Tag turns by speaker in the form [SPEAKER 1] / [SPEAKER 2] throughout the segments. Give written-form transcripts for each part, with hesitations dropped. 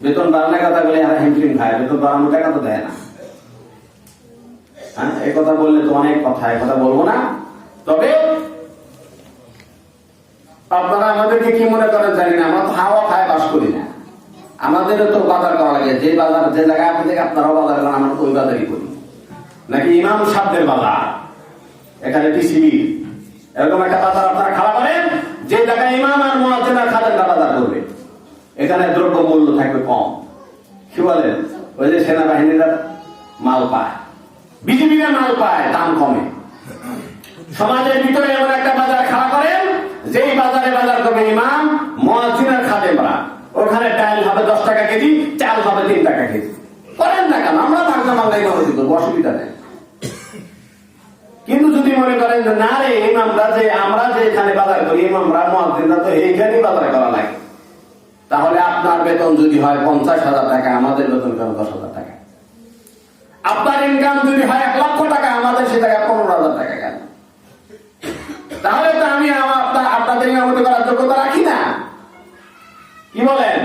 [SPEAKER 1] বেতন বাড়ানোর কথা বলে এরা হিমশিম খায়, বেতন বাড়ানোর টাকা তো দেয় না। হ্যাঁ, এই কথা বললে তো অনেক কথা, এই কথা বলবো না। তবে আপনারা আমাদেরকে কি মনে করেন জানি না, আমরা তো হাওয়া খায় বাস করি না। আমাদেরও তো বাজার করা লাগে, যে বাজার যে জায়গায় আপনি থেকে আপনারাও বাজার করেন, আমরা তো ওই বাজারই করি। নাকি ইমাম সাহেবদের বাজার, এখানে টিসিবি এরকম একটা বাজার আপনারা খাড়া করেন, যে জায়গায় ইমাম আর মুয়াজ্জিন আর খাদেমরা বাজার করবে, এখানে দ্রব্য মূল্য থাকবে কম। কি বলেন? ওই যে সেনাবাহিনীরা মাল পায়, বিজিবিরা মাল পায়, দাম কমে। সমাজের ভিতরে এমন একটা বাজার খাড়া করেন, যেই বাজারে বাজার করবে ইমাম, মুয়াজ্জিন আর খাদেমরা। ওখানে ডাল হবে 10 টাকা কেজি, চাল হবে 3 টাকা কেজি। করেন না কেন? আমরা ভাগনা মাল্লাই করতে করবো, অসুবিধা নেই। কিন্তু যদি মনে করেন যে না রে, ইমামরা যে আমরা যে এখানে বাজার করি, ইমামরা মুয়াজ্জিনরা তো এইখানেই বাজার করা লাগে, তাহলে আপনার বেতন যদি হয় 50,000 টাকা, আমাদের বেতন কেন 10,000 টাকা? আপনার ইনকাম যদি হয় 1 লক্ষ টাকা, আমাদের সে টাকা 15,000 টাকা কেন? তাহলে তো আমি আপনাদের ইমামতি করার যোগ্যতা রাখি না। কি বলেন?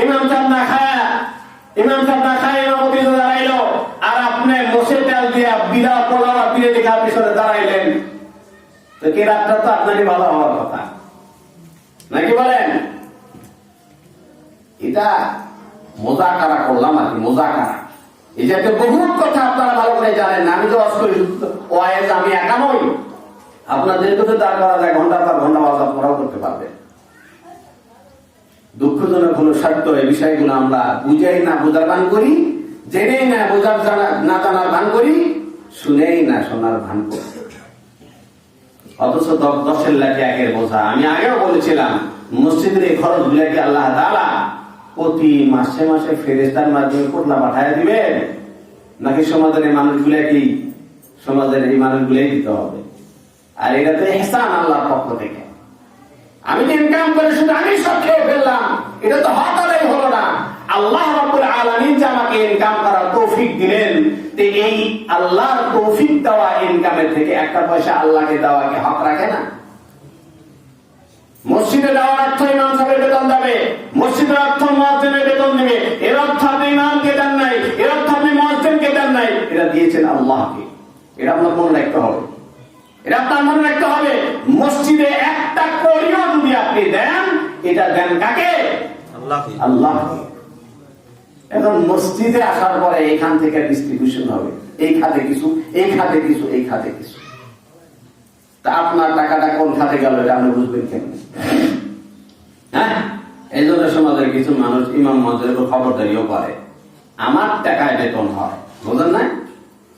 [SPEAKER 1] ইমাম সাহেব না খায় ইমামতি দাঁড়াইলো, আর আপনি মোষের ডাল দিয়া বিড়া পোলাও পিড়ে দেখা পিছনে দাঁড়াইলেন, তো কি রাতটা তো আপনারই ভালো হওয়ার কথা, নাকি বলেন? এটা মোজাকারা করলাম আর কি, মোজাকারা। এই যে বহু কথা আপনারা ভালো করে জানেন না, আমি তো ওয়াইজ আমি একা নই, আপনাদেরকে তো দাঁড় করা যায় ঘন্টা পর ঘন্টা ওয়াজ আপনারাও করতে পারবেন। দুঃখজনক হলো সত্য, এই বিষয়গুলো আমরা বুঝাই না বোঝার ভান করি, জেনেই না বোঝার না জানার ভান করি, শুনেই না শোনার ভান করি। অথচ 10 লাখ একের বোঝা। আমি আগেও বলেছিলাম, মসজিদের এই খরচ গুলাকে আল্লাহ তাআলা প্রতি মাসে মাসে ফেরেশতার মাধ্যমে কোটলা পাঠায় দিবেন, নাকি সমাজের এই মানুষগুলাকেই দিতে হবে? আর এটা তো ইহসান আল্লাহর পক্ষ থেকে। আমি তো ইনকাম করে শুধু আমি সব খেয়ে ফেললাম, এটা তো হক আদায় হলো না। আল্লাহ রাব্বুল আলামিন যে আমাকে ইনকাম করার তৌফিক দিলেন, এই আল্লাহর তৌফিক দেওয়া ইনকামের থেকে একটা পয়সা আল্লাহকে দেওয়া কি হক রাখে না? মসজিদে যাওয়ার অর্থ ইমাম সাহেবের বেতন দেবে, মসজিদের অর্থ মুয়াজ্জিনের বেতন দেবে, এর অর্থ আপনি ইমামকে দেন নাই, এর অর্থ আপনি মুয়াজ্জিনকে দেন নাই, এটা দিয়েছেন আল্লাহকে। এটা আপনার মনে রাখতে হবে, এটা আপনার মনে রাখতে হবে। মসজিদে একটা কড়িও যদি আপনি দেন, এটা দেন কাকে? আল্লাহকে। এখন মসজিদে আসার পরে এখান থেকে ডিস্ট্রিবিউশন হবে, এই খাতে কিছু, এই খাতে কিছু, এই খাতে কিছু। তা আপনার টাকাটা কোন খাতে গেল এটা আপনি বুঝবেন কেন? হ্যাঁ, এই জন্য সমাজের কিছু মানুষ ইমাম মসজিদের খবরদারিও করে, আমার টাকায় বেতন হয়, বুঝলেন না?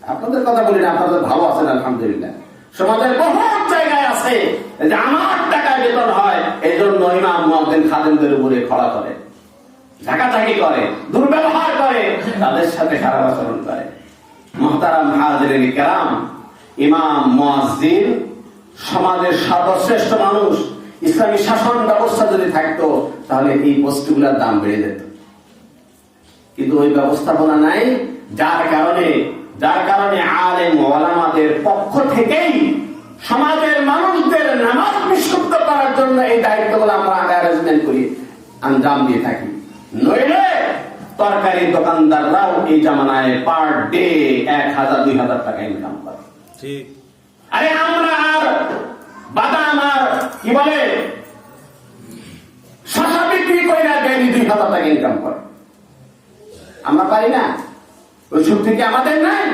[SPEAKER 1] আপনাদের কথা বলি না, আপনাদের ভালো আছেন আলহামদুলিল্লাহ। সমাজের বহু জায়গায় আছে যে আমার টাকায় বেতন হয়, এই জন্য ইমাম মুয়াজ্জিন খাদেমদের উপরে খড়া করে, ঝাঁকাঝাঁকি করে, দুর্ব্যবহার করে, তাদের সাথে খারাপ আচরণ করে। মুহতারাম হাজিরিন কিরাম, ইমাম মুয়াজ্জিন সমাজের সর্বশ্রেষ্ঠ মানুষ। ইসলামী শাসন ব্যবস্থা যদি থাকতো, তাহলে এই বস্তুগুলোর দাম বেড়ে যেত, কিন্তু ওই ব্যবস্থাপনা নাই। যার কারণে আলেম ওলামাদের পক্ষ থেকেই সমাজের মানুষদের নামাজ বিশুদ্ধ করার জন্য এই দায়িত্বগুলো আমরা অ্যারেঞ্জমেন্ট করি, আঞ্জাম দিয়ে থাকি। নইলে তরকারি দোকানদাররাও এই জামানায় পার ডে 1,000-2,000 টাকা ইনকাম করে। ঠিক। আরে আমরা আর বাদাম আর কি বলে শশা বিক্রি করে ডেইলি 2,000 টাকা ইনকাম করে। আমরা পারি না? ওই শক্তি কি আমাদের নাই?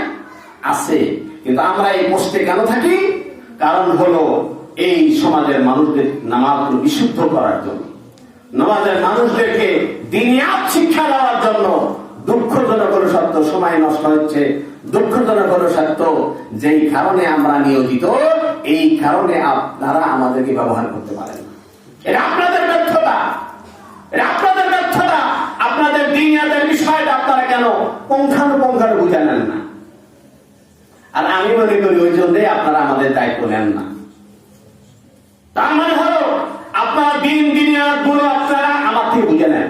[SPEAKER 1] আছে। কিন্তু আমরা এই পোস্টে কেন থাকি? কারণ হলো এই সমাজের মানুষদের নামাজগুলো বিশুদ্ধ করার জন্য, নামাজের মানুষদেরকে দিনিয়াত শিক্ষা দেওয়ার জন্য। দুঃখজনক হলো সত্য, সময় নষ্ট হচ্ছে। দুঃখজনক হলো সত্য, যেই কারণে আমরা নিয়োজিত, এই কারণে আপনারা আমাদেরকে ব্যবহার করতে পারেন। এটা আপনাদের ব্যর্থতা, আপনাদের দিনিয়াতের বিষয়টা আপনারা কেন পুঙ্খানুপুঙ্খানু বুঝে নেন না? আর আমি মনে করি ওই জন্যই আপনারা আমাদের দায়িত্ব নেন না। তার মানে হলো আপনার দিনিয়াত গুলো আপনারা আমার থেকে বুঝে নেন,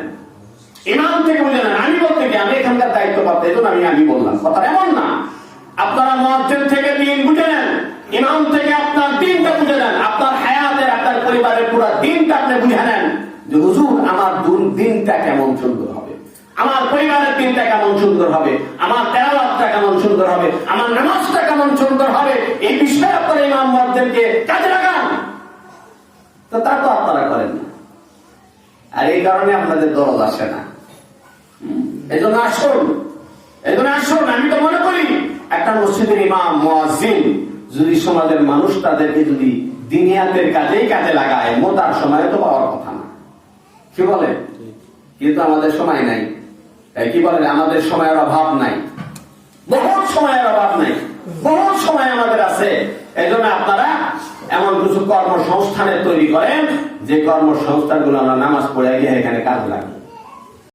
[SPEAKER 1] ইমাম থেকে বুঝে নেন। আমি বলতে কি, আমি এখানকার দায়িত্ব প্রাপ্ত, এই জন্য আমি বললাম। কথা এমন না। আপনারা মুয়াজ্জিন থেকে দিন বুঝে নেন, ইমাম থেকে আপনার দিনটা বুঝে নেন, আপনার হায়াতের, আপনার পরিবারের পুরো দিনটা আপনি বুঝে নেন যে হুজুর আমার দিনটা কেমন সুন্দর হবে। আমার পরিবারের দিনটা কেমন সুন্দর হবে, আমার তেলাওয়াতটা কেমন সুন্দর হবে, আমার নামাজটা কেমন সুন্দর হবে, এই বিষয়ে আপনারা ইমাম মুয়াজ্জিনকে কাজে লাগান। তো তা তো আপনারা করেন না, আর এই কারণে আপনাদের দরদ আসে না। এই জন্য আসুন, আমি তো মনে করি একটা মসজিদের ইমাম মুয়াজ্জিন যদি সমাজের মানুষ তাদেরকে যদি দিনিয়াতের কাজে লাগায়, মোতার সময় তো পাওয়ার কথা না, কি বলে? কিন্তু আমাদের সময় নাই, কি বলে, আমাদের সময়ের অভাব নাই, বহুত সময়ের অভাব নাই, বহুত সময় আমাদের আছে। এই জন্য আপনারা এমন কিছু কর্মসংস্থানের তৈরি করেন যে কর্মসংস্থানগুলো আমরা নামাজ পড়ে গিয়ে এখানে কাজে লাগে।